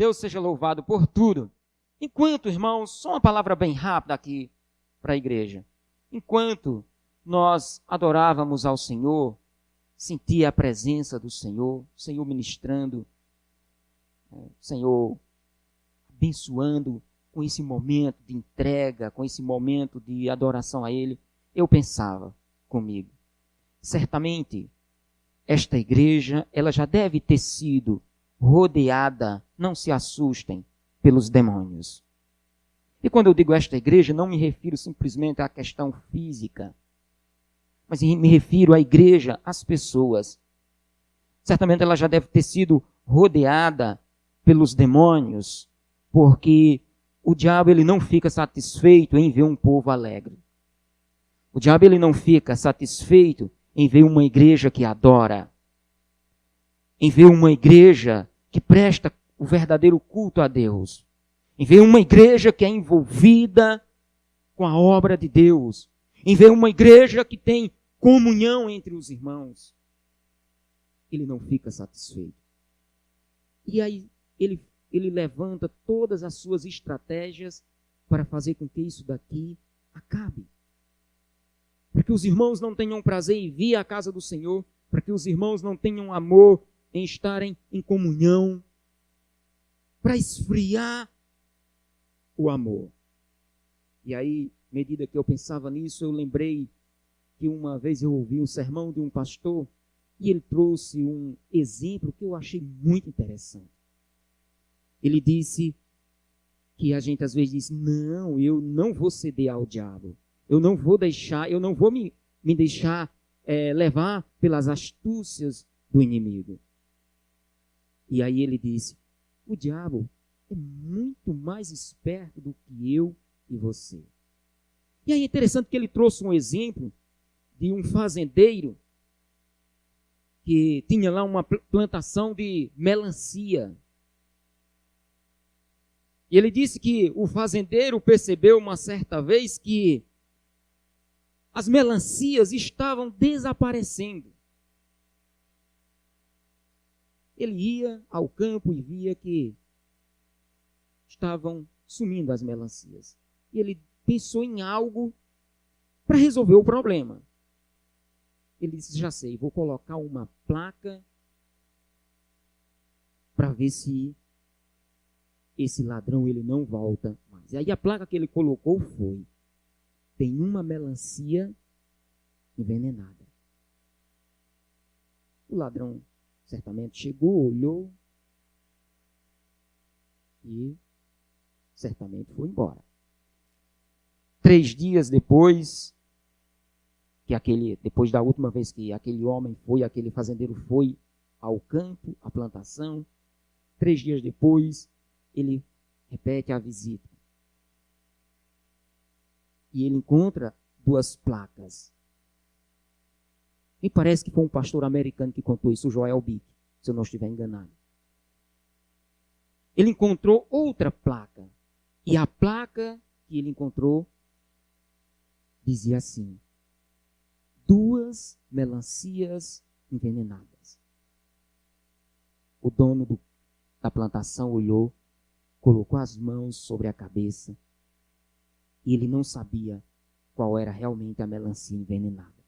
Deus seja louvado por tudo. Enquanto, irmãos, só uma palavra bem rápida aqui para a igreja. Enquanto nós adorávamos ao Senhor, sentia a presença do Senhor, o Senhor ministrando, o Senhor abençoando com esse momento de entrega, com esse momento de adoração a Ele, eu pensava comigo, certamente esta igreja, ela já deve ter sido rodeada, não se assustem, pelos demônios. E quando eu digo esta igreja, não me refiro simplesmente à questão física, mas me refiro à igreja, às pessoas. Certamente ela já deve ter sido rodeada pelos demônios, porque o diabo ele não fica satisfeito em ver um povo alegre. O diabo ele não fica satisfeito em ver uma igreja que adora, em ver uma igreja que presta o verdadeiro culto a Deus, em ver uma igreja que é envolvida com a obra de Deus, em ver uma igreja que tem comunhão entre os irmãos. Ele não fica satisfeito. E aí ele levanta todas as suas estratégias para fazer com que isso daqui acabe. Para que os irmãos não tenham prazer em vir à casa do Senhor, para que os irmãos não tenham amor em estarem em comunhão, para esfriar o amor. E aí, à medida que eu pensava nisso, eu lembrei que uma vez eu ouvi um sermão de um pastor e ele trouxe um exemplo que eu achei muito interessante. Ele disse que a gente às vezes diz, não, eu não vou ceder ao diabo. Eu não vou me deixar levar pelas astúcias do inimigo. E aí ele disse, o diabo é muito mais esperto do que eu e você. E aí é interessante que ele trouxe um exemplo de um fazendeiro que tinha lá uma plantação de melancia. E ele disse que o fazendeiro percebeu uma certa vez que as melancias estavam desaparecendo. Ele ia ao campo e via que estavam sumindo as melancias. E ele pensou em algo para resolver o problema. Ele disse, já sei, vou colocar uma placa para ver se esse ladrão ele não volta mais. E aí a placa que ele colocou foi, tem uma melancia envenenada. O ladrão certamente chegou, olhou e certamente foi embora. 3 dias depois, depois da última vez que aquele fazendeiro foi ao campo, à plantação, 3 dias depois, ele repete a visita. E ele encontra 2 placas. Me parece que foi um pastor americano que contou isso, o Joel Bick, se eu não estiver enganado. Ele encontrou outra placa. E a placa que ele encontrou dizia assim, 2 melancias envenenadas. O dono da plantação olhou, colocou as mãos sobre a cabeça e ele não sabia qual era realmente a melancia envenenada.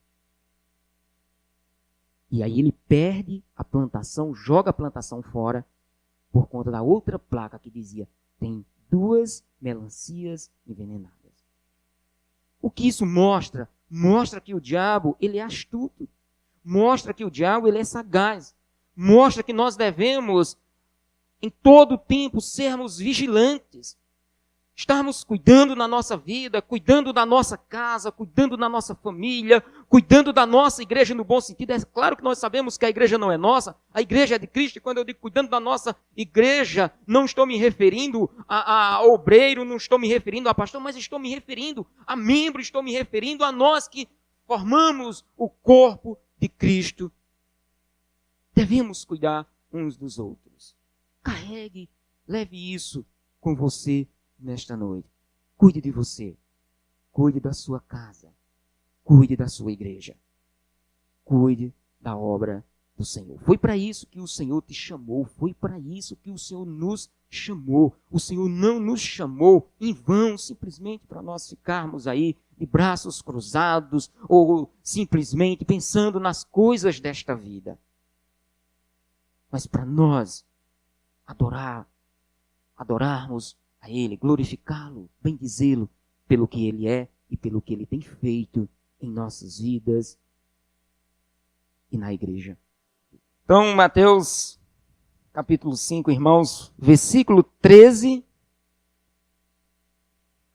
E aí ele perde a plantação, joga a plantação fora por conta da outra placa que dizia, tem 2 melancias envenenadas. O que isso mostra? Mostra que o diabo, ele é astuto. Mostra que o diabo, ele é sagaz. Mostra que nós devemos, em todo o tempo, sermos vigilantes. Estarmos cuidando da nossa vida, cuidando da nossa casa, cuidando da nossa família, cuidando da nossa igreja no bom sentido. É claro que nós sabemos que a igreja não é nossa, a igreja é de Cristo. E quando eu digo cuidando da nossa igreja, não estou me referindo a obreiro, não estou me referindo a pastor, mas estou me referindo a membro, estou me referindo a nós que formamos o corpo de Cristo. Devemos cuidar uns dos outros. Carregue, leve isso com você nesta noite. Cuide de você. Cuide da sua casa. Cuide da sua igreja. Cuide da obra do Senhor. Foi para isso que o Senhor te chamou, foi para isso que o Senhor nos chamou. O Senhor não nos chamou em vão, simplesmente para nós ficarmos aí de braços cruzados ou simplesmente pensando nas coisas desta vida. Mas para nós adorarmos a Ele, glorificá-lo, bendizê-lo pelo que Ele é e pelo que Ele tem feito em nossas vidas e na igreja. Então, Mateus capítulo 5, irmãos, versículo 13.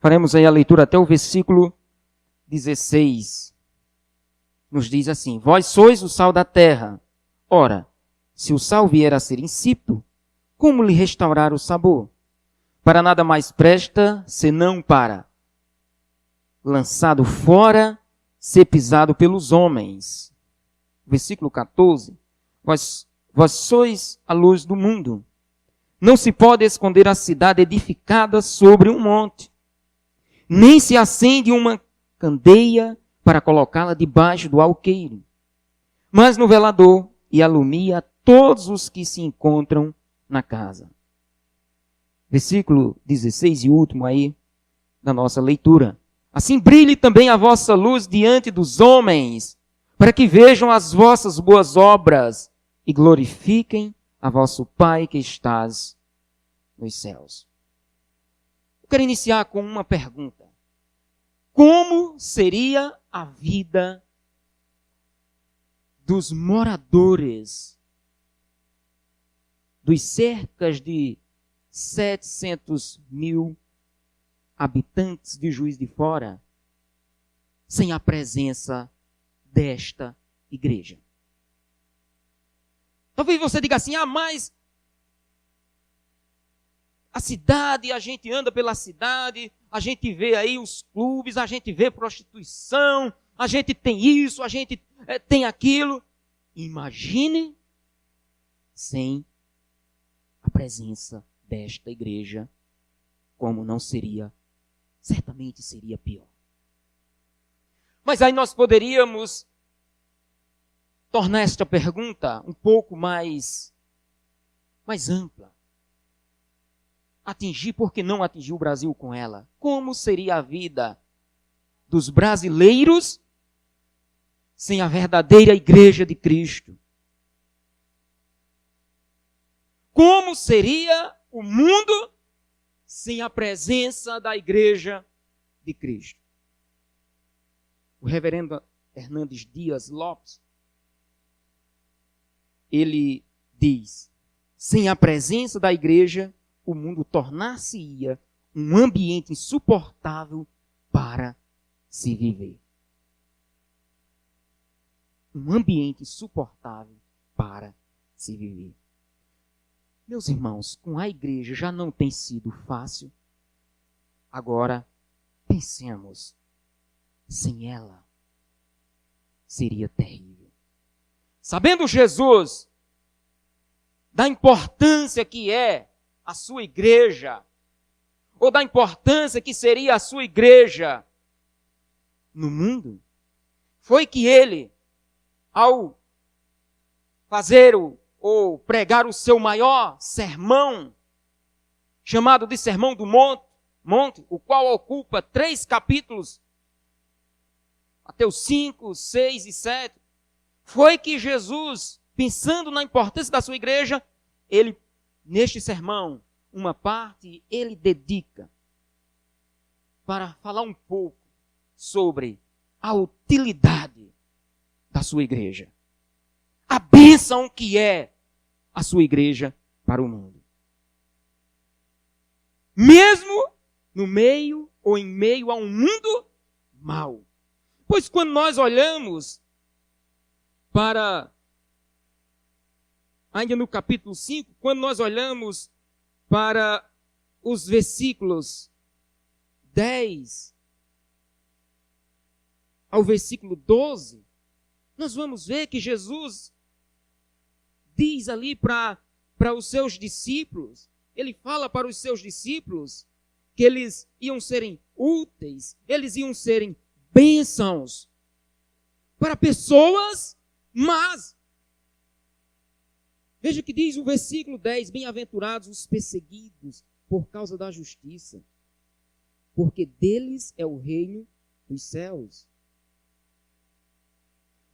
Faremos aí a leitura até o versículo 16. Nos diz assim: Vós sois o sal da terra. Ora, se o sal vier a ser insípido, como lhe restaurar o sabor? Para nada mais presta, senão para, lançado fora, ser pisado pelos homens. Versículo 14. Vós sois a luz do mundo. Não se pode esconder a cidade edificada sobre um monte, nem se acende uma candeia para colocá-la debaixo do alqueire, mas no velador, e alumia todos os que se encontram na casa. Versículo 16 e último aí da nossa leitura. Assim brilhe também a vossa luz diante dos homens, para que vejam as vossas boas obras e glorifiquem a vosso Pai que estás nos céus. Eu quero iniciar com uma pergunta. Como seria a vida dos moradores dos cerca de 700 mil habitantes de Juiz de Fora sem a presença desta igreja? Talvez você diga assim: mas a cidade, a gente anda pela cidade, a gente vê aí os clubes, a gente vê prostituição, a gente tem isso, a gente tem aquilo. Imagine sem a presença desta igreja, como não seria, certamente seria pior. Mas aí nós poderíamos tornar esta pergunta um pouco mais ampla. Por que não atingir o Brasil com ela? Como seria a vida dos brasileiros sem a verdadeira igreja de Cristo? Como seria o mundo sem a presença da igreja de Cristo? O reverendo Hernandes Dias Lopes, ele diz: sem a presença da igreja, o mundo tornar-se-ia um ambiente insuportável para se viver. Um ambiente insuportável para se viver. Meus irmãos, com a igreja já não tem sido fácil. Agora, pensemos, sem ela, seria terrível. Sabendo Jesus da importância que é a sua igreja, ou da importância que seria a sua igreja no mundo, foi que ele, ao fazer ou pregar o seu maior sermão, chamado de Sermão do Monte, o qual ocupa 3 capítulos, até os 5, 6 e 7, foi que Jesus, pensando na importância da sua igreja, ele, neste sermão, uma parte ele dedica para falar um pouco sobre a utilidade da sua igreja. A bênção que é a sua igreja para o mundo. Mesmo no meio ou em meio a um mundo mau. Pois quando nós olhamos para, ainda no capítulo 5, quando nós olhamos para os versículos 10 ao versículo 12, nós vamos ver que Jesus diz ali para os seus discípulos, ele fala para os seus discípulos que eles iam serem úteis, eles iam serem bênçãos para pessoas más. Veja o que diz o versículo 10. Bem-aventurados os perseguidos por causa da justiça, porque deles é o reino dos céus.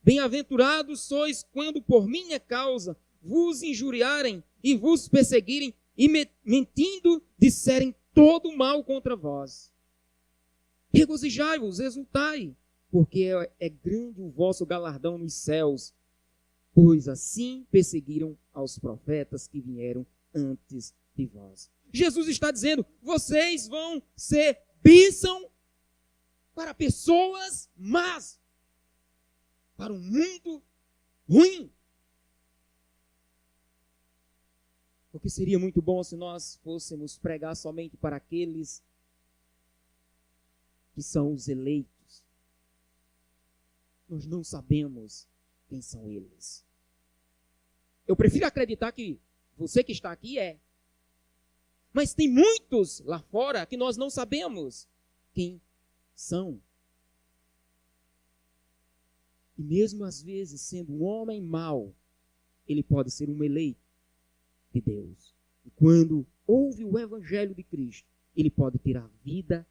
Bem-aventurados sois quando por minha causa vos injuriarem e vos perseguirem e mentindo disserem todo mal contra vós. Regozijai-vos, exultai, porque é grande o vosso galardão nos céus, pois assim perseguiram aos profetas que vieram antes de vós. Jesus está dizendo, vocês vão ser bênção para pessoas más, para um mundo ruim. Porque seria muito bom se nós fôssemos pregar somente para aqueles que são os eleitos. Nós não sabemos quem são eles. Eu prefiro acreditar que você que está aqui é. Mas tem muitos lá fora que nós não sabemos quem são. E mesmo às vezes, sendo um homem mau, ele pode ser um eleito de Deus. E quando ouve o Evangelho de Cristo, ele pode ter a vida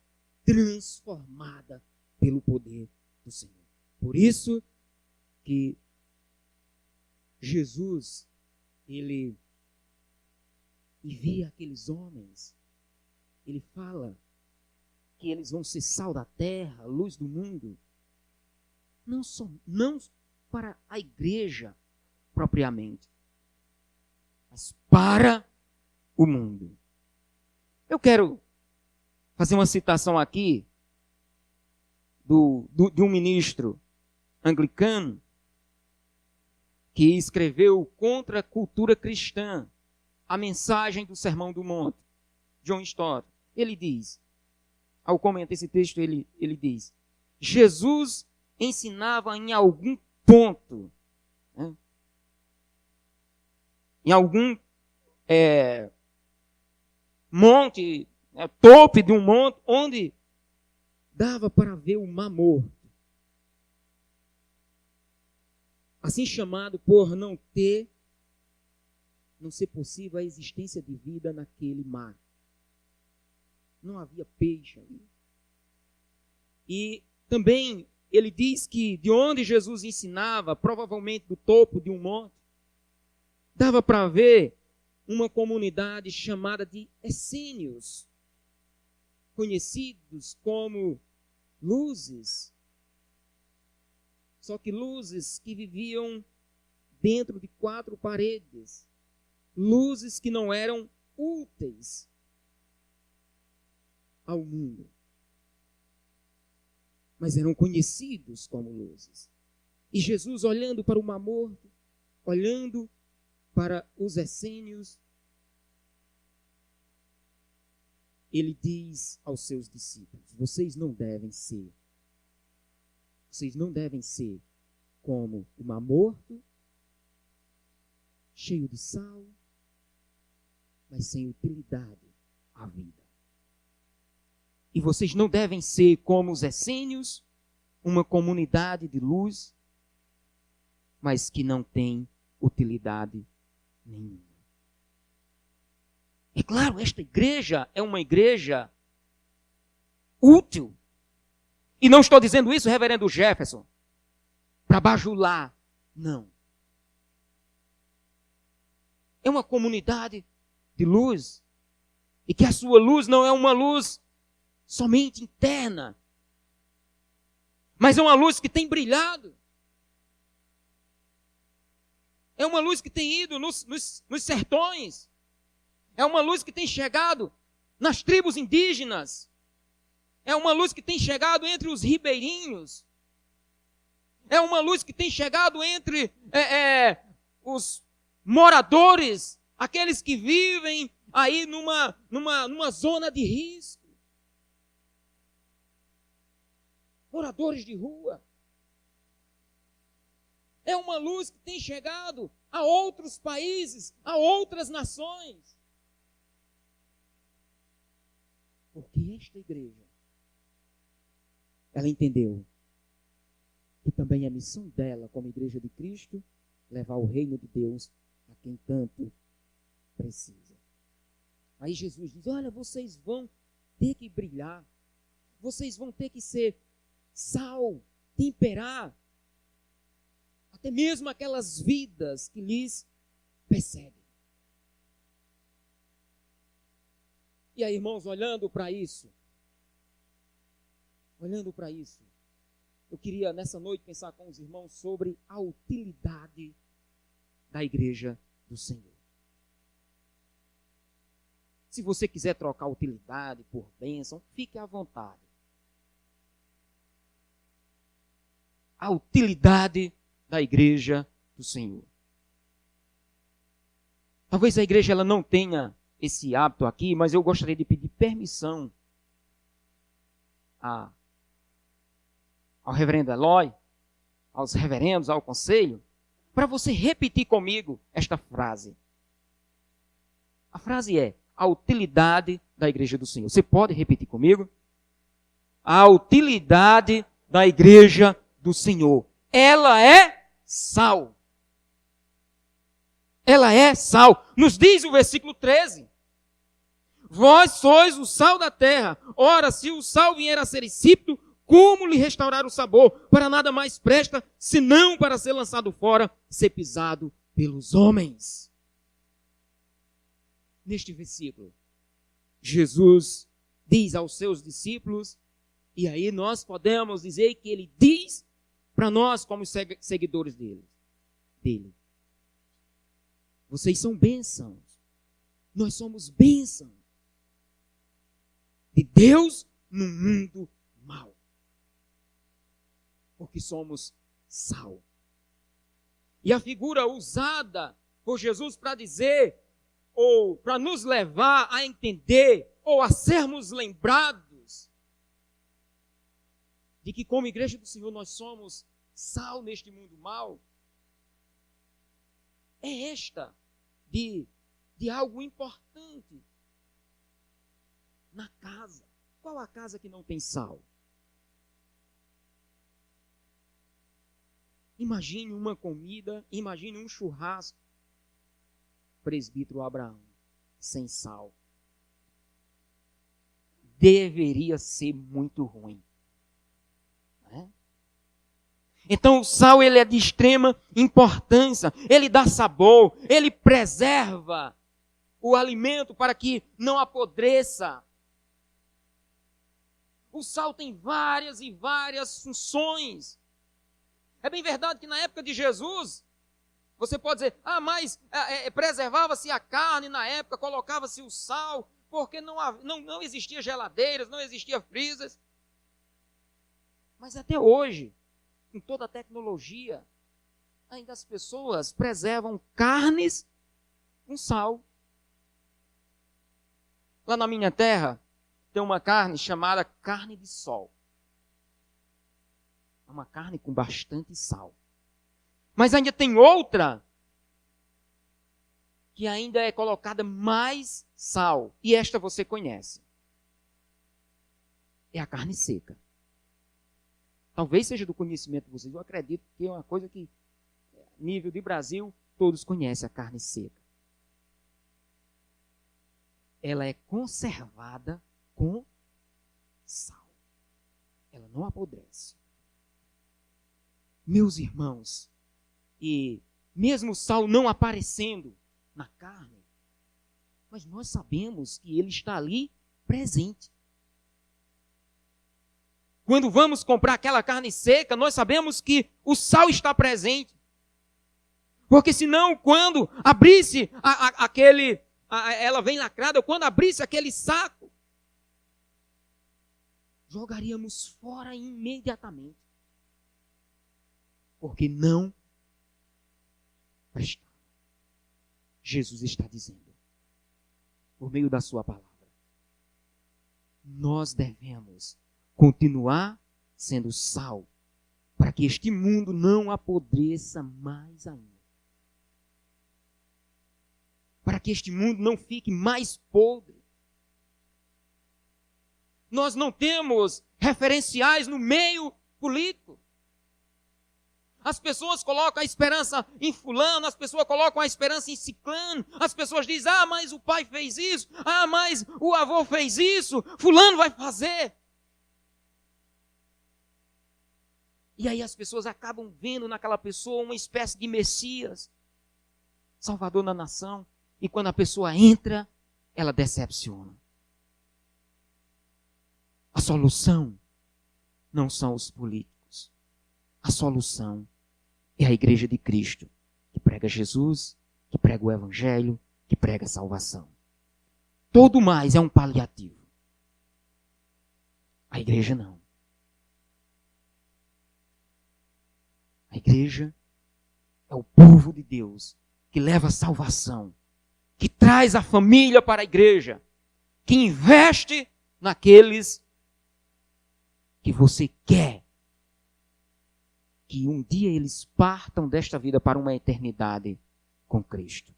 transformada pelo poder do Senhor. Por isso que Jesus, ele envia aqueles homens, ele fala que eles vão ser sal da terra, luz do mundo, não para a igreja propriamente, mas para o mundo. Eu quero fazer uma citação aqui de um ministro anglicano que escreveu contra a cultura cristã a mensagem do Sermão do Monte, John Stott. Ele diz, ao comentar esse texto, ele diz, Jesus ensinava em algum ponto, né, em algum monte, topo de um monte, onde dava para ver o mar morto. Assim chamado por não ser possível a existência de vida naquele mar. Não havia peixe ali. E também ele diz que de onde Jesus ensinava, provavelmente do topo de um monte, dava para ver uma comunidade chamada de essênios, conhecidos como luzes. Só que luzes que viviam dentro de 4 paredes. Luzes que não eram úteis ao mundo, mas eram conhecidos como luzes. E Jesus, olhando para o Mar Morto, olhando para os essênios, ele diz aos seus discípulos, vocês não devem ser como o Mar Morto, cheio de sal, mas sem utilidade à vida. E vocês não devem ser como os essênios, uma comunidade de luz, mas que não tem utilidade nenhuma. É claro, esta igreja é uma igreja útil. E não estou dizendo isso, reverendo Jefferson, para bajular. Não. É uma comunidade de luz. E que a sua luz não é uma luz somente interna, mas é uma luz que tem brilhado. É uma luz que tem ido nos sertões. É uma luz que tem chegado nas tribos indígenas. É uma luz que tem chegado entre os ribeirinhos. É uma luz que tem chegado entre os moradores, aqueles que vivem aí numa zona de risco. Moradores de rua. É uma luz que tem chegado a outros países, a outras nações. Porque esta igreja, ela entendeu que também é missão dela, como igreja de Cristo, levar o reino de Deus a quem tanto precisa. Aí Jesus diz, olha, vocês vão ter que brilhar, vocês vão ter que ser sal, temperar, até mesmo aquelas vidas que lhes perseguem. E aí, irmãos, olhando para isso, eu queria nessa noite pensar com os irmãos sobre a utilidade da igreja do Senhor. Se você quiser trocar utilidade por bênção, fique à vontade. A utilidade da igreja do Senhor. Talvez a igreja ela não tenha esse hábito aqui, mas eu gostaria de pedir permissão ao reverendo Eloy, aos reverendos, ao conselho, para você repetir comigo esta frase. A frase é: a utilidade da igreja do Senhor. Você pode repetir comigo? A utilidade da igreja do Senhor. Ela é sal. Ela é sal. Nos diz o versículo 13. Vós sois o sal da terra. Ora, se o sal vier a ser insípido, como lhe restaurar o sabor? Para nada mais presta, senão para ser lançado fora, ser pisado pelos homens. Neste versículo, Jesus diz aos seus discípulos, e aí nós podemos dizer que ele diz para nós como seguidores dele. Vocês são bênçãos. Nós somos bênçãos de Deus no mundo mau. Porque somos sal. E a figura usada por Jesus para dizer, ou para nos levar a entender, ou a sermos lembrados, de que como igreja do Senhor nós somos sal neste mundo mau, é esta de algo importante na casa. Qual a casa que não tem sal? Imagine uma comida, imagine um churrasco. Presbítero Abraão, sem sal. Deveria ser muito ruim. Né? Então o sal ele é de extrema importância. Ele dá sabor, ele preserva o alimento para que não apodreça. O sal tem várias e várias funções. É bem verdade que na época de Jesus, você pode dizer, mas preservava-se a carne na época, colocava-se o sal, porque não existia geladeiras, não existia freezers. Mas até hoje, com toda a tecnologia, ainda as pessoas preservam carnes com sal. Lá na minha terra, tem uma carne chamada carne de sol. É uma carne com bastante sal. Mas ainda tem outra que ainda é colocada mais sal. E esta você conhece. É a carne seca. Talvez seja do conhecimento de vocês. Eu acredito que é uma coisa que, nível de Brasil, todos conhecem a carne seca. Ela é conservada com sal. Ela não apodrece. Meus irmãos, e mesmo o sal não aparecendo na carne, mas nós sabemos que ele está ali presente. Quando vamos comprar aquela carne seca, nós sabemos que o sal está presente. Porque senão, quando abrisse ela vem lacrada, quando abrisse aquele saco, jogaríamos fora imediatamente. Porque não prestava. Jesus está dizendo, por meio da sua palavra, nós devemos continuar sendo sal, para que este mundo não apodreça mais ainda. Para que este mundo não fique mais podre. Nós não temos referenciais no meio político. As pessoas colocam a esperança em fulano, as pessoas colocam a esperança em ciclano, as pessoas dizem, mas o pai fez isso, mas o avô fez isso, fulano vai fazer. E aí as pessoas acabam vendo naquela pessoa uma espécie de Messias, Salvador da nação, e quando a pessoa entra, ela decepciona. A solução não são os políticos. A solução é a igreja de Cristo, que prega Jesus, que prega o Evangelho, que prega a salvação. Todo mais é um paliativo. A igreja não. A igreja é o povo de Deus que leva a salvação, que traz a família para a igreja, que investe naqueles que você quer que um dia eles partam desta vida para uma eternidade com Cristo.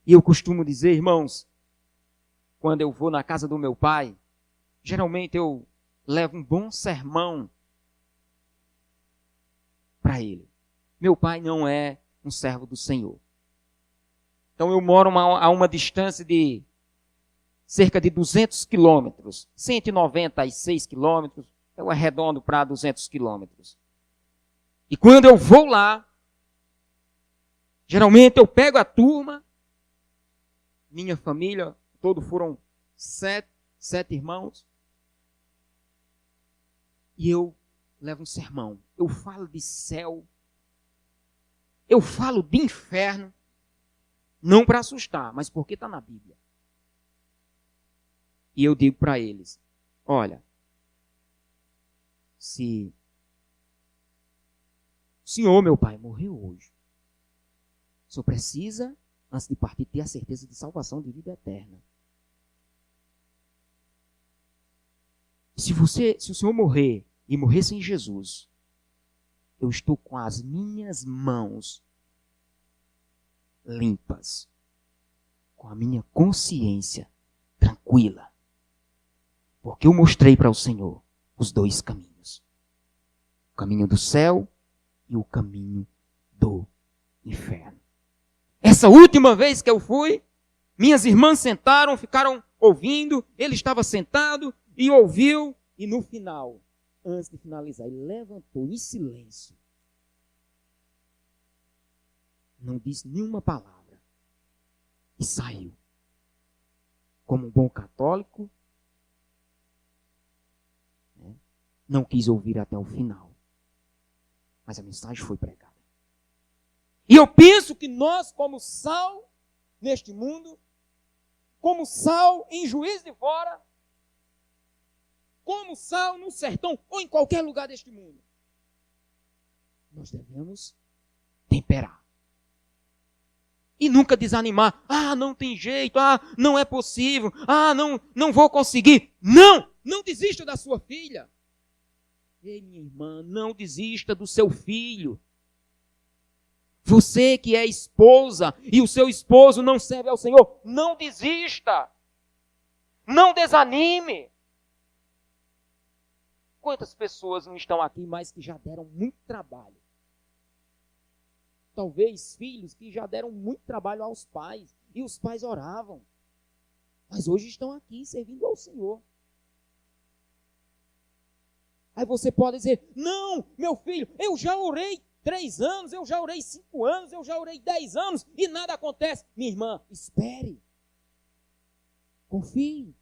E eu costumo dizer, irmãos, quando eu vou na casa do meu pai, geralmente eu levo um bom sermão para ele. Meu pai não é um servo do Senhor. Então eu moro a uma distância de cerca de 200 quilômetros, 196 quilômetros, eu arredondo para 200 quilômetros. E quando eu vou lá, geralmente eu pego a turma, minha família, todos foram sete irmãos, e eu levo um sermão. Eu falo de céu, eu falo de inferno, não para assustar, mas porque está na Bíblia. E eu digo para eles, olha, se o senhor, meu pai, morreu hoje, o senhor precisa, antes de partir, ter a certeza de salvação de vida eterna. Se o senhor morrer e morrer sem Jesus, eu estou com as minhas mãos limpas, com a minha consciência tranquila, porque eu mostrei para o Senhor os dois caminhos, o caminho do céu e o caminho do inferno. Essa última vez que eu fui, minhas irmãs sentaram, ficaram ouvindo, ele estava sentado e ouviu, e no final, antes de finalizar, ele levantou em silêncio, não disse nenhuma palavra e saiu. Como um bom católico, não quis ouvir até o final. Mas a mensagem foi pregada. E eu penso que nós, como sal neste mundo, como sal em Juiz de Fora, como sal no sertão ou em qualquer lugar deste mundo, nós devemos temperar. E nunca desanimar. Não tem jeito. Não é possível. Não vou conseguir. Não desista da sua filha. Ei, minha irmã, não desista do seu filho. Você que é esposa e o seu esposo não serve ao Senhor, não desista. Não desanime. Quantas pessoas não estão aqui, mas que já deram muito trabalho? Talvez filhos que já deram muito trabalho aos pais, e os pais oravam, mas hoje estão aqui servindo ao Senhor. Aí você pode dizer, não, meu filho, eu já orei 3 anos, eu já orei 5 anos, eu já orei 10 anos, e nada acontece. Minha irmã, espere, confie,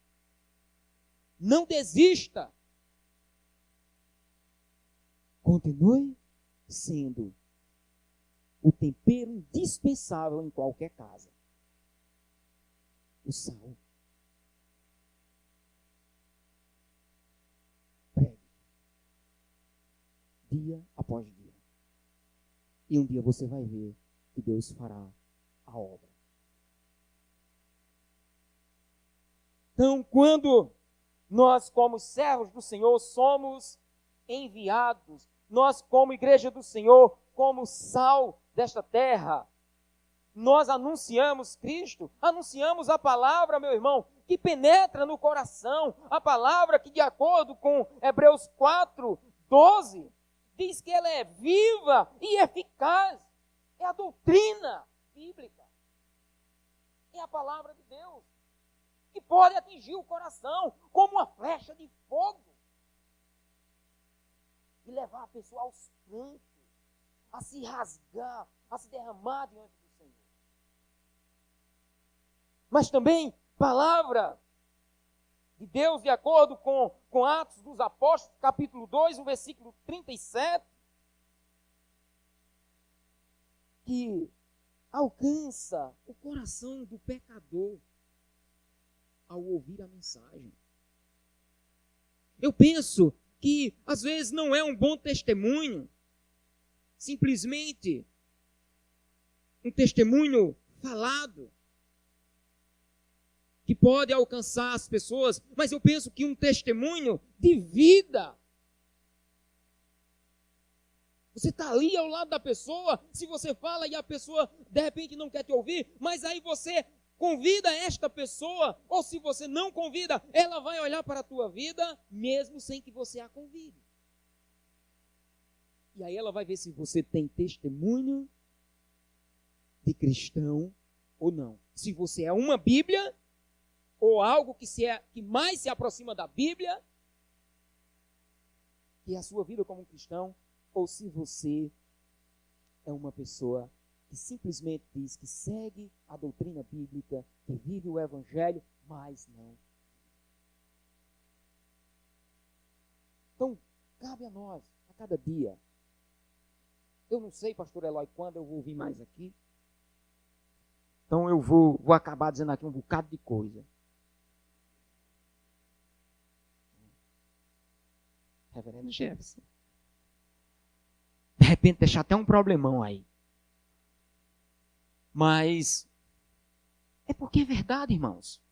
não desista, continue sendo o tempero indispensável em qualquer casa. O sal. Pregue. Dia após dia. E um dia você vai ver que Deus fará a obra. Então, quando nós, como servos do Senhor, somos enviados, nós, como igreja do Senhor, como sal desta terra, nós anunciamos Cristo, anunciamos a palavra, meu irmão, que penetra no coração, a palavra que, de acordo com Hebreus 4:12, diz que ela é viva e eficaz. É a doutrina bíblica. É a palavra de Deus, que pode atingir o coração como uma flecha de fogo e levar a pessoa aos prantos, a se rasgar, a se derramar diante do Senhor. Mas também, palavra de Deus, de acordo com Atos dos Apóstolos, capítulo 2, o versículo 37, que alcança o coração do pecador ao ouvir a mensagem. Eu penso que às vezes não é um bom testemunho, simplesmente um testemunho falado, que pode alcançar as pessoas, mas eu penso que um testemunho de vida. Você está ali ao lado da pessoa, se você fala e a pessoa de repente não quer te ouvir, mas aí você convida esta pessoa, ou se você não convida, ela vai olhar para a tua vida, mesmo sem que você a convide. E aí ela vai ver se você tem testemunho de cristão ou não. Se você é uma Bíblia, ou algo que mais se aproxima da Bíblia, que é a sua vida como um cristão, ou se você é uma pessoa que simplesmente diz que segue a doutrina bíblica, que vive o Evangelho, mas não. Então, cabe a nós, a cada dia. Eu não sei, pastor Eloy, quando eu vou ouvir mais aqui. Então eu vou acabar dizendo aqui um bocado de coisa. Reverendo Jefferson. De repente deixar até um problemão aí. Mas é porque é verdade, irmãos.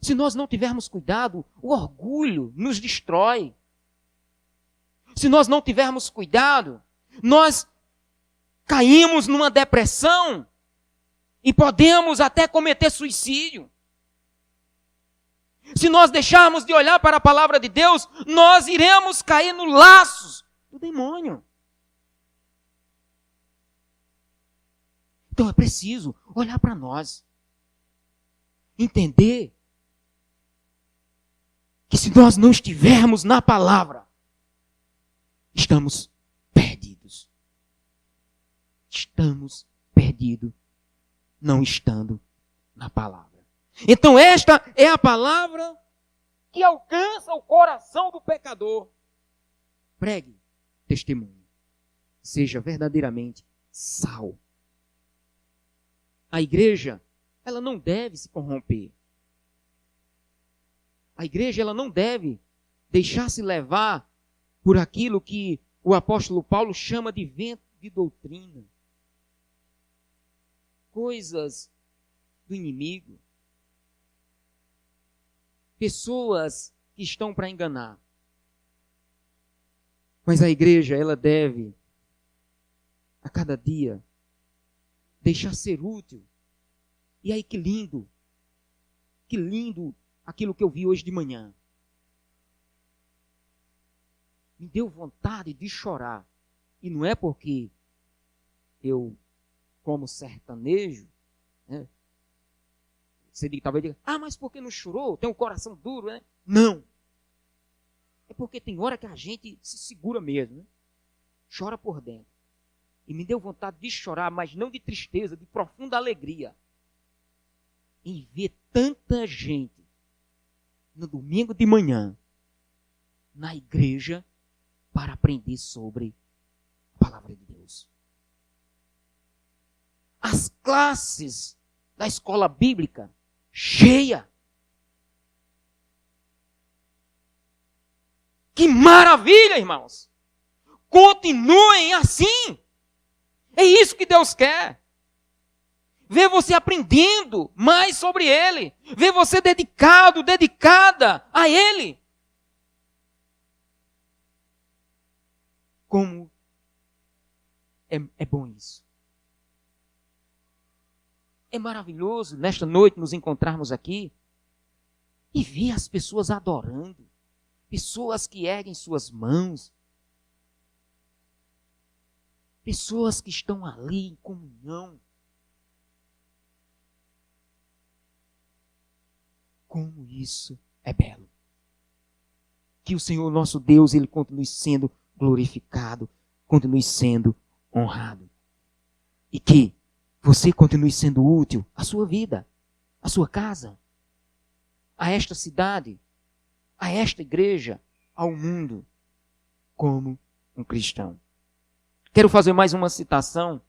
Se nós não tivermos cuidado, o orgulho nos destrói. Se nós não tivermos cuidado, nós caímos numa depressão e podemos até cometer suicídio. Se nós deixarmos de olhar para a palavra de Deus, nós iremos cair no laços do demônio. Então é preciso olhar para nós. Entender que se nós não estivermos na palavra, estamos perdidos. Estamos perdidos, não estando na palavra. Então esta é a palavra que alcança o coração do pecador. Pregue testemunho. Seja verdadeiramente sal. A igreja, ela não deve se corromper. A igreja, ela não deve deixar-se levar por aquilo que o apóstolo Paulo chama de vento de doutrina. Coisas do inimigo. Pessoas que estão para enganar. Mas a igreja, ela deve, a cada dia, deixar ser útil. E aí que lindo aquilo que eu vi hoje de manhã. Me deu vontade de chorar. E não é porque eu, como sertanejo, né? Você talvez diga, mas por que não chorou? Tem um coração duro, né? Não. É porque tem hora que a gente se segura mesmo, né? Chora por dentro. E me deu vontade de chorar, mas não de tristeza, de profunda alegria. Em ver tanta gente no domingo de manhã na igreja para aprender sobre a palavra de Deus. As classes da escola bíblica cheia. Que maravilha, irmãos! Continuem assim. É isso que Deus quer. Ver você aprendendo mais sobre Ele. Ver você dedicado, dedicada a Ele. Como é bom isso. É maravilhoso nesta noite nos encontrarmos aqui e ver as pessoas adorando. Pessoas que erguem suas mãos. Pessoas que estão ali em comunhão. Como isso é belo. Que o Senhor nosso Deus, Ele continue sendo glorificado, continue sendo honrado. E que você continue sendo útil à sua vida, à sua casa, a esta cidade, a esta igreja, ao mundo, como um cristão. Quero fazer mais uma citação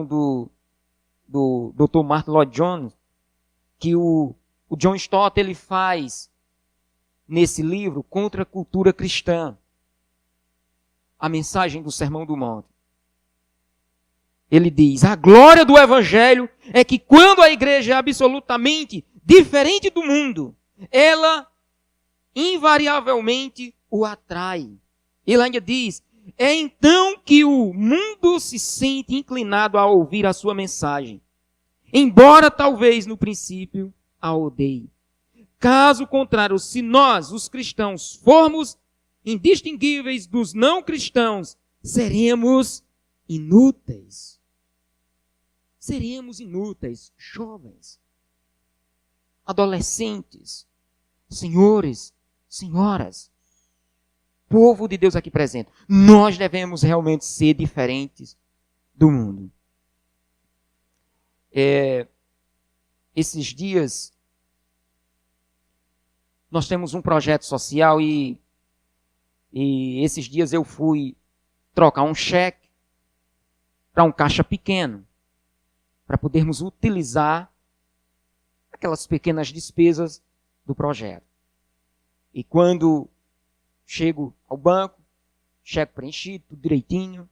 do Dr. Martin Lloyd Jones, que o John Stott ele faz nesse livro Contra a Cultura Cristã, a mensagem do Sermão do Monte. Ele diz: a glória do Evangelho é que quando a igreja é absolutamente diferente do mundo, ela invariavelmente o atrai. Ele ainda diz: é então que o mundo se sente inclinado a ouvir a sua mensagem, embora talvez no princípio a odeie. Caso contrário, se nós, os cristãos, formos indistinguíveis dos não cristãos, seremos inúteis. Seremos inúteis, jovens, adolescentes, senhores, senhoras, povo de Deus aqui presente. Nós devemos realmente ser diferentes do mundo. Esses dias, nós temos um projeto social e esses dias eu fui trocar um cheque para um caixa pequeno, para podermos utilizar aquelas pequenas despesas do projeto. E quando chego ao banco, cheque preenchido, tudo direitinho,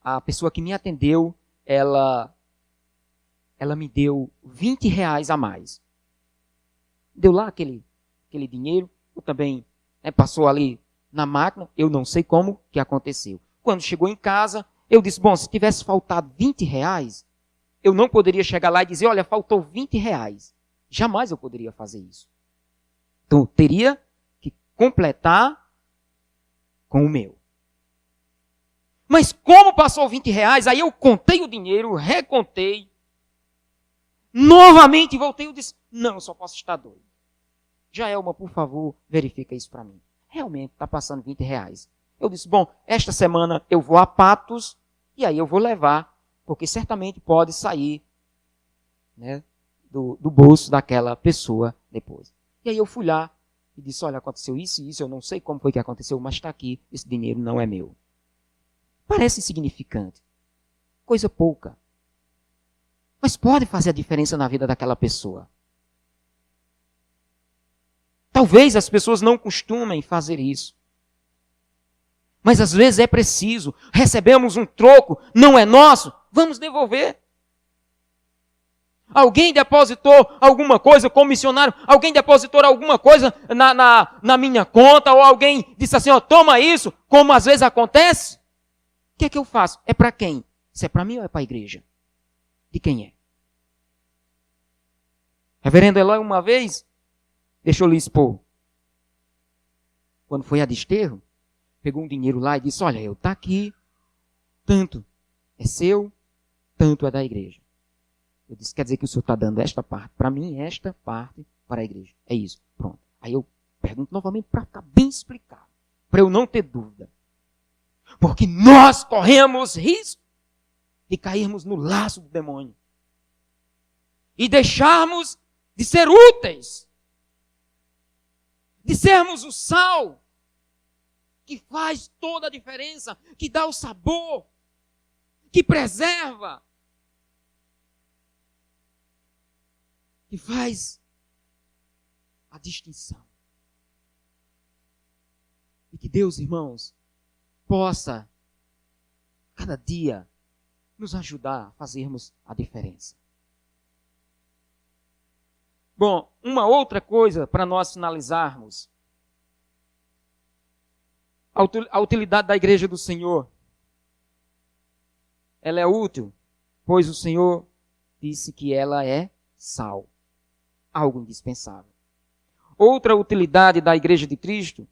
a pessoa que me atendeu, ela me deu R$20 a mais. Deu lá aquele dinheiro, eu também passou ali na máquina, eu não sei como que aconteceu. Quando chegou em casa, eu disse, bom, se tivesse faltado R$20, eu não poderia chegar lá e dizer, olha, faltou R$20. Jamais eu poderia fazer isso. Então, eu teria que completar com o meu. Mas como passou R$20, aí eu contei o dinheiro, recontei, novamente voltei e disse, não, eu só posso estar doido. Jaelma, por favor, verifica isso para mim. Realmente está passando R$20. Eu disse, bom, esta semana eu vou a Patos e aí eu vou levar, porque certamente pode sair, né, do bolso daquela pessoa depois. E aí eu fui lá e disse, olha, aconteceu isso e isso, eu não sei como foi que aconteceu, mas está aqui, esse dinheiro não é meu. Parece insignificante, coisa pouca, mas pode fazer a diferença na vida daquela pessoa. Talvez as pessoas não costumem fazer isso. Mas às vezes é preciso. Recebemos um troco, não é nosso, vamos devolver. Alguém depositou alguma coisa, comissionário, alguém depositou alguma coisa na minha conta, ou alguém disse assim, ó, toma isso, como às vezes acontece. O que é que eu faço? É para quem? Se é para mim ou é para a igreja? De quem é? Reverendo Eloy, uma vez, deixa eu lhe expor. Quando foi a desterro, pegou um dinheiro lá e disse, olha, eu está aqui, tanto é seu, tanto é da igreja. Eu disse, quer dizer que o senhor está dando esta parte para mim, esta parte para a igreja. É isso, pronto. Aí eu pergunto novamente para ficar bem explicado, para eu não ter dúvida. Porque nós corremos risco de cairmos no laço do demônio. E deixarmos de ser úteis. De sermos o sal que faz toda a diferença, que dá o sabor, que preserva, que faz a distinção. E que Deus, irmãos, possa, cada dia, nos ajudar a fazermos a diferença. Bom, uma outra coisa para nós finalizarmos. A utilidade da igreja do Senhor. Ela é útil, pois o Senhor disse que ela é sal. Algo indispensável. Outra utilidade da igreja de Cristo,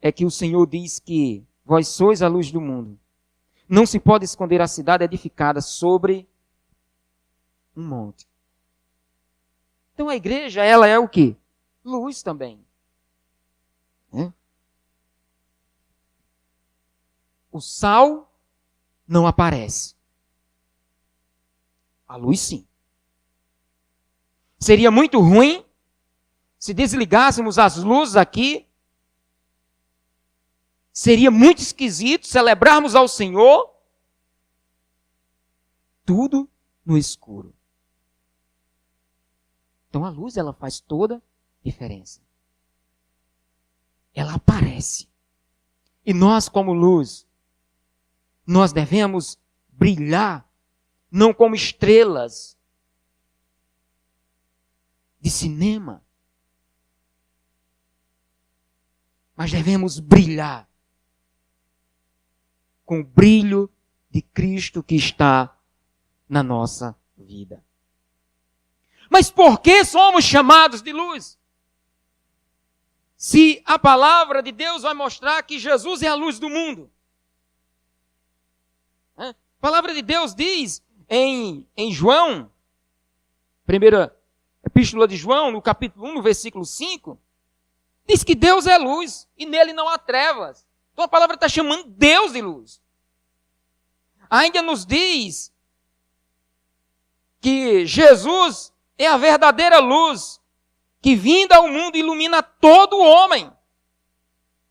é que o Senhor diz que vós sois a luz do mundo. Não se pode esconder a cidade edificada sobre um monte. Então a igreja, ela é o quê? Luz também. O sal não aparece. A luz sim. Seria muito ruim se desligássemos as luzes aqui. Seria muito esquisito celebrarmos ao Senhor tudo no escuro. Então a luz, ela faz toda a diferença. Ela aparece. E nós, como luz, nós devemos brilhar, não como estrelas de cinema, mas devemos brilhar com o brilho de Cristo que está na nossa vida. Mas por que somos chamados de luz? Se a palavra de Deus vai mostrar que Jesus é a luz do mundo. A palavra de Deus diz em João, primeira epístola de João, no capítulo 1, no versículo 5, diz que Deus é luz e nele não há trevas. Então a palavra está chamando Deus de luz. Ainda nos diz que Jesus é a verdadeira luz que vinda ao mundo ilumina todo homem.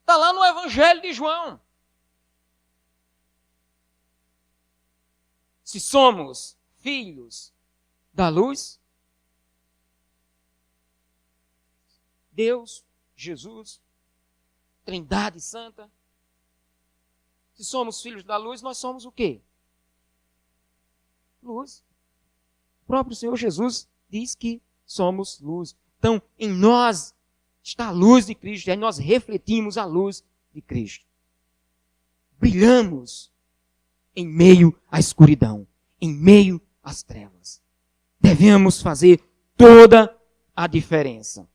Está lá no Evangelho de João. Se somos filhos da luz, Deus, Jesus, Trindade Santa, se somos filhos da luz, nós somos o quê? Luz. O próprio Senhor Jesus diz que somos luz. Então, em nós está a luz de Cristo, e aí nós refletimos a luz de Cristo. Brilhamos em meio à escuridão, em meio às trevas. Devemos fazer toda a diferença.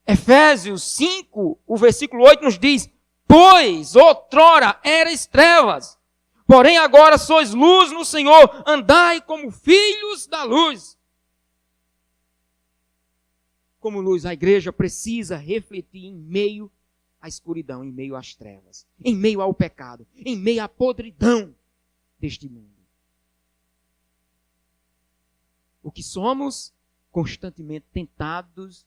Efésios 5, o versículo 8 nos diz: pois outrora erais trevas, porém agora sois luz no Senhor, andai como filhos da luz. Como luz, a igreja precisa refletir em meio à escuridão, em meio às trevas, em meio ao pecado, em meio à podridão deste mundo. O que somos constantemente tentados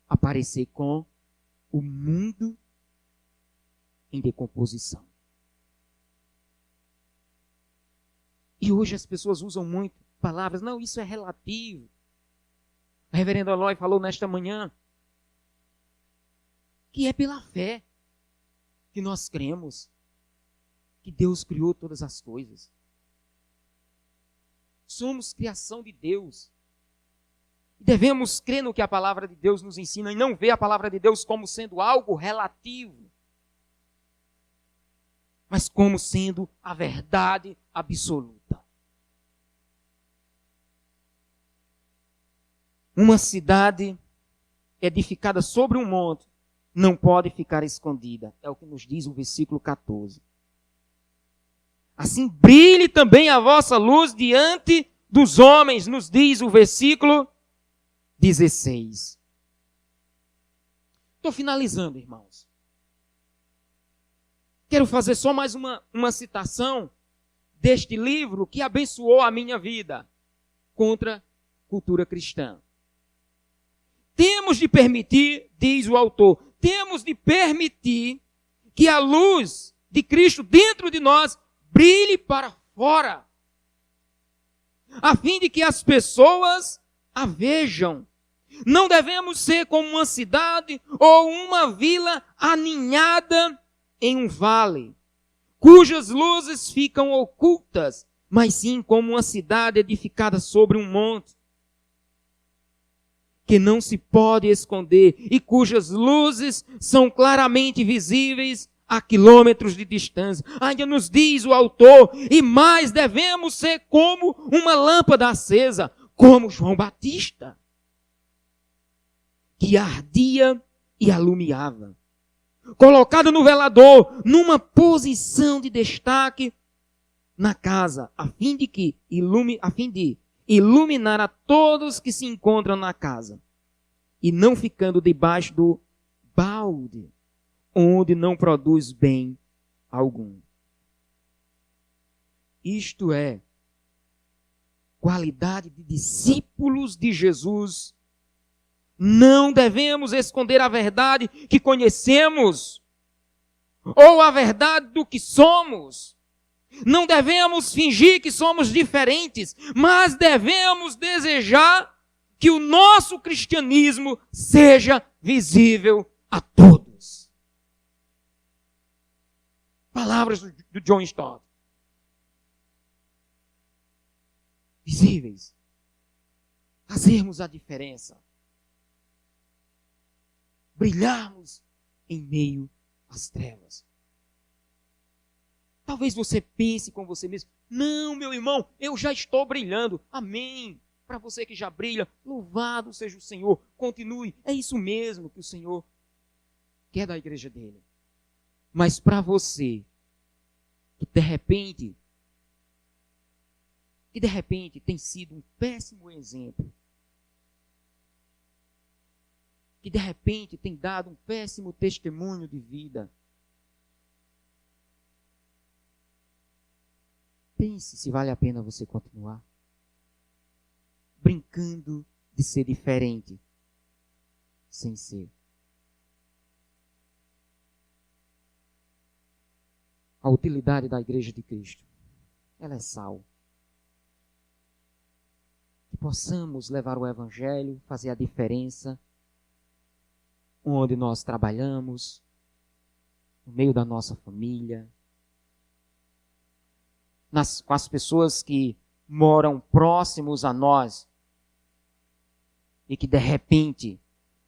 a parecer com o mundo em decomposição. E hoje as pessoas usam muito palavras, não, isso é relativo. O reverendo Eloy falou nesta manhã que é pela fé que nós cremos que Deus criou todas as coisas. Somos criação de Deus. Devemos crer no que a palavra de Deus nos ensina e não ver a palavra de Deus como sendo algo relativo, mas como sendo a verdade absoluta. Uma cidade edificada sobre um monte não pode ficar escondida. É o que nos diz o versículo 14. Assim brilhe também a vossa luz diante dos homens, nos diz o versículo 16. Estou finalizando, irmãos. Quero fazer só mais uma citação deste livro que abençoou a minha vida, Contra a Cultura Cristã. Temos de permitir, diz o autor, temos de permitir que a luz de Cristo dentro de nós brilhe para fora, a fim de que as pessoas a vejam. Não devemos ser como uma cidade ou uma vila aninhada em um vale, cujas luzes ficam ocultas, mas sim como uma cidade edificada sobre um monte, que não se pode esconder e cujas luzes são claramente visíveis a quilômetros de distância. Ainda nos diz o autor, e mais devemos ser como uma lâmpada acesa, como João Batista, que ardia e alumiava. colocado no velador, numa posição de destaque na casa, a fim de iluminar a todos que se encontram na casa, e não ficando debaixo do balde, onde não produz bem algum. Isto é qualidade de discípulos de Jesus. Não devemos esconder a verdade que conhecemos, ou a verdade do que somos. Não devemos fingir que somos diferentes, mas devemos desejar que o nosso cristianismo seja visível a todos. Palavras do John Stott. Visíveis. Fazermos a diferença. Brilharmos em meio às trevas. Talvez você pense com você mesmo: não, meu irmão, eu já estou brilhando. Amém. Para você que já brilha, louvado seja o Senhor. Continue. É isso mesmo que o Senhor quer da igreja dele. Mas para você que de repente tem sido um péssimo exemplo, que de repente tem dado um péssimo testemunho de vida, pense se vale a pena você continuar brincando de ser diferente, sem ser. A utilidade da Igreja de Cristo, ela é sal. Que possamos levar o Evangelho, fazer a diferença onde nós trabalhamos, no meio da nossa família, com as pessoas que moram próximos a nós e que de repente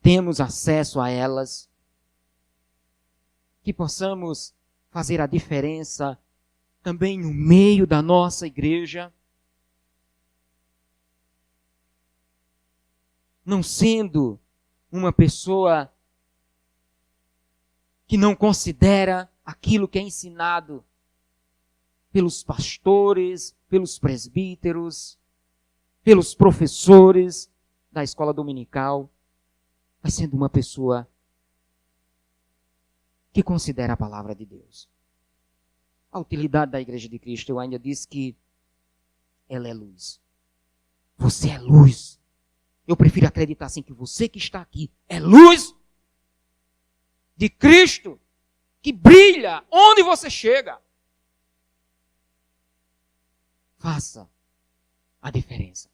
temos acesso a elas, que possamos fazer a diferença também no meio da nossa igreja, não sendo uma pessoa que não considera aquilo que é ensinado pelos pastores, pelos presbíteros, pelos professores da escola dominical, mas sendo uma pessoa que considera a palavra de Deus. A utilidade da Igreja de Cristo, eu ainda disse que ela é luz. Você é luz. Eu prefiro acreditar assim, que você que está aqui é luz de Cristo, que brilha onde você chega. Faça a diferença.